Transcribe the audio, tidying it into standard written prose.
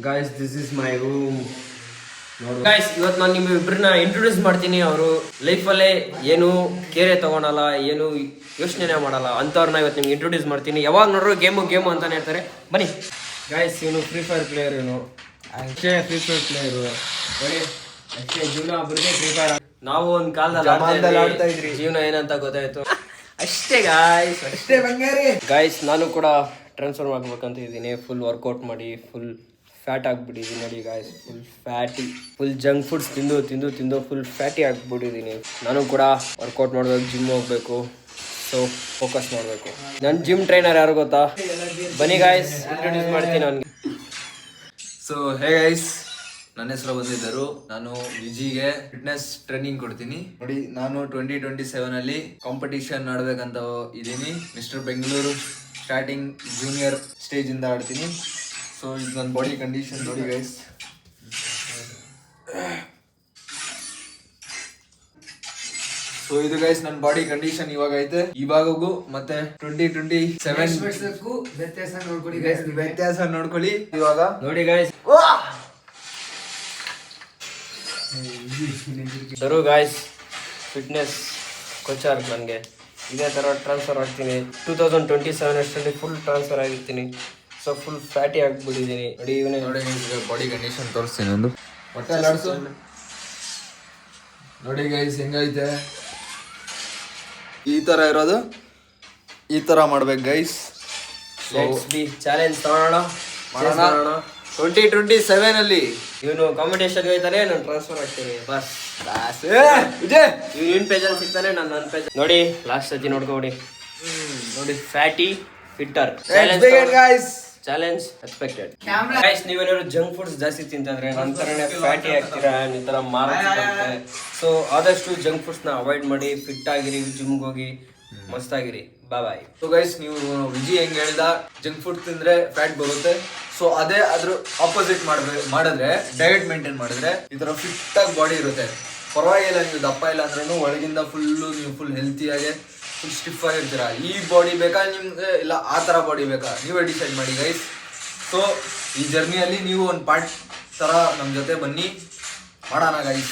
Guys this is my room. Guys ಇವತ್ತು ನಾನು ನಿಮ್ಮಿಬ್ಬರನ್ನ introduce ಮಾಡ್ತೀನಿ. ಅವರು ಲೈಫಲ್ಲೇ ಏನು ಕೇರೆ ತಗೊಳಲ್ಲ, ಏನು ಯೋಚನೆ ಮಾಡಲ್ಲ ಅಂಥವ್ರನ್ನ ಇವತ್ತು ನಿಮ್ಗೆ ಇಂಟ್ರೊಡ್ಯೂಸ್ ಮಾಡ್ತೀನಿ. ಯಾವಾಗ ನೋಡ್ರು ಗೇಮು ಅಂತಾನೆ ಹೇಳ್ತಾರೆ. ಬನ್ನಿ ಗಾಯ್ಸ್, ಇವನು ಫ್ರೀ ಫೈರ್ ಪ್ಲೇಯರ್, ಇವನು ಅಷ್ಟೇ ಫ್ರೀ ಫೈರ್ ಪ್ಲೇಯರು. ಬನ್ನಿ ಅಷ್ಟೇ ಜೀವನ ಒಬ್ಬರಿಗೆ ಫ್ರೀ ಫೈರ್. ನಾವು ಒಂದು ಕಾಲದಲ್ಲಿ ಆಡ್ತಾ ಇದ್ರಿ, ಜೀವನ ಏನಂತ ಗೊತ್ತಾಯ್ತು ಅಷ್ಟೇ ಗಾಯ್ಸ್, ಅಷ್ಟೇ ಬಂಗಾರಿ. ಗಾಯ್ಸ್ ನಾನು ಕೂಡ ಟ್ರಾನ್ಸ್ಫರ್ ಮಾಡ್ಬೇಕಂತ ಇದ್ದೀನಿ. ಫುಲ್ ವರ್ಕೌಟ್ ಮಾಡಿ ಫುಲ್ ಫ್ಯಾಟ್ ಆಗಿಬಿಟ್ಟಿದ್ದೀನಿ ನೋಡಿ guys. Full fatty, full junk foods ತಿಂದು ಫುಲ್ ಫ್ಯಾಟಿ ಆಗಿಬಿಟ್ಟಿದ್ದೀನಿ. ನಾನು ಕೂಡ ವರ್ಕೌಟ್ ಮಾಡಬೇಕು, ಜಿಮ್ ಹೋಗ್ಬೇಕು, ಸೊ ಫೋಕಸ್ ಮಾಡಬೇಕು. ನನ್ನ ಜಿಮ್ ಟ್ರೈನರ್ ಯಾರು ಗೊತ್ತಾ? ಬನ್ನಿ ಗಾಯ್ಸ್, ಇಂಟ್ರೊಡ್ಯೂಸ್ ಮಾಡ್ತೀನಿ ಅವನಿಗೆ. ಸೊ ಹೇ ಗೈಸ್, ನನ್ನ ಹೆಸರು ಬಂದಿದ್ದರು. ನಾನು ವಿಜಿಗೆ ಫಿಟ್ನೆಸ್ ಟ್ರೈನಿಂಗ್ ಕೊಡ್ತೀನಿ. ನೋಡಿ, ನಾನು 2027 ಕಾಂಪಿಟಿಷನ್ ಆಡ್ಬೇಕಂತ ಇದ್ದೀನಿ. Mister Bengaluru starting junior stage ಇಂದ ಆಡ್ತೀನಿ. ಸೊ ಇದು ನನ್ನ ಬಾಡಿ ಕಂಡೀಷನ್ ನೋಡಿ ಗೈಸ್. ಸೊ ಇದು ಗೈಸ್ ನನ್ನ ಬಾಡಿ ಕಂಡೀಷನ್ ಇವಾಗ ಐತೆ. ಇವಾಗೂ ಮತ್ತೆ 2027 ವ್ಯತ್ಯಾಸ ನೋಡ್ಕೊಳ್ಳಿ. ಇವಾಗ ನೋಡಿ ಗೈಸ್, ದರು ಗಾಯ್ಸ್ ಫಿಟ್ನೆಸ್ ಕೋಚರ್. ನನಗೆ ಇದೇ ಥರ ಟ್ರಾನ್ಸ್ಫರ್ ಆಗ್ತೀನಿ. 2027 ಅಷ್ಟರಲ್ಲಿ ಫುಲ್ ಟ್ರಾನ್ಸ್ಫರ್ ಆಗಿರ್ತೀನಿ. ಸೊ ಫುಲ್ ಫ್ಯಾಟಿ ಆಗಿಬಿಟ್ಟಿದ್ದೀನಿ. ನೋಡಿ ಇವನೇ ನೋಡಿ ಬಾಡಿ ಕಂಡೀಷನ್ ತೋರಿಸ್ತೀನಿ. ಒಂದು ಹೊಟ್ಟೆ ಆಡಿಸು ನೋಡಿ ಗೈಸ್ ಹೆಂಗೈತೆ. ಈ ಥರ ಇರೋದು, ಈ ಥರ ಮಾಡ್ಬೇಕು ಗೈಸ್. ಚಾಲೆಂಜ್ ಮಾಡೋಣ 2027 ಇವನು ಕಾಂಪಿಟೇಷನ್ ಹೋಗ್ತಾನೆ, ನಾನು ಟ್ರಾನ್ಸ್ಫರ್ ಆಗ್ತೀನಿ. ಬಸ್ ವಿಜಯ್ ಇವನ್ ಪೇಜಲ್ಲಿ ಸಿಗ್ತಾನೆ, ನಾನು ನನ್ನ ಪೇಜ್. ನೋಡಿ ಲಾಸ್ಟ್ ಸತಿ ನೋಡ್ಕೊಡಿ. ನೋಡಿ fatty fitter challenge expected. Guys, ನೀವೇನಾದ್ರು ಜಂಕ್ ಫುಡ್ಸ್ ಜಾಸ್ತಿ ತಿಂತಿದ್ರೆ ನನ್ನ ಥರನೇ ಫ್ಯಾಟಿ ಆಗ್ತೀರಾ, ಈ ಥರ ಮಾರಾಟ. ಸೊ ಆದಷ್ಟು ಜಂಕ್ ಫುಡ್ಸ್ನ ಅವಾಯ್ಡ್ ಮಾಡಿ, ಫಿಟ್ ಆಗಿರಿ, ಜಿಮ್ಗೆ ಹೋಗಿ ಮಸ್ತಾಗಿರಿ. ಬಾಯ್. ಸೊ ಗೈಸ್, ನೀವು ವಿಜಿ ಹೆಂಗ್ ಹೇಳ್ದ, ಜಂಕ್ ಫುಡ್ ತಿಂದ್ರೆ ಫ್ಯಾಟ್ ಬರುತ್ತೆ. ಸೊ ಅದೇ ಅದ್ರ ಆಪೋಸಿಟ್ ಮಾಡಿದ್ರೆ, ಡಯಟ್ ಮೇಂಟೈನ್ ಮಾಡಿದ್ರೆ ಈ ತರ ಫಿಟ್ ಆಗಿ ಬಾಡಿ ಇರುತ್ತೆ. ಪರವಾಗಿಲ್ಲ, ನೀವು ದಪ್ಪ ಇಲ್ಲ ಅಂದ್ರೂ ಒಳಗಿಂದ ನೀವು ಫುಲ್ ಹೆಲ್ತಿಯಾಗೆ ಫುಲ್ ಸ್ಟಿಫ್ ಆಗಿರ್ತೀರಾ. ಈ ಬಾಡಿ ಬೇಕಾ ನಿಮ್ಗೆ, ಇಲ್ಲ ಆ ಥರ ಬಾಡಿ ಬೇಕಾ, ನೀವೇ ಡಿಸೈಡ್ ಮಾಡಿ ಗೈಸ್. ಸೊ ಈ ಜರ್ನಿಯಲ್ಲಿ ನೀವು ಒಂದು ಪಾರ್ಟ್ ಥರ ನಮ್ಮ ಜೊತೆ ಬನ್ನಿ, ಮಾಡೋಣ ಗೈಸ್.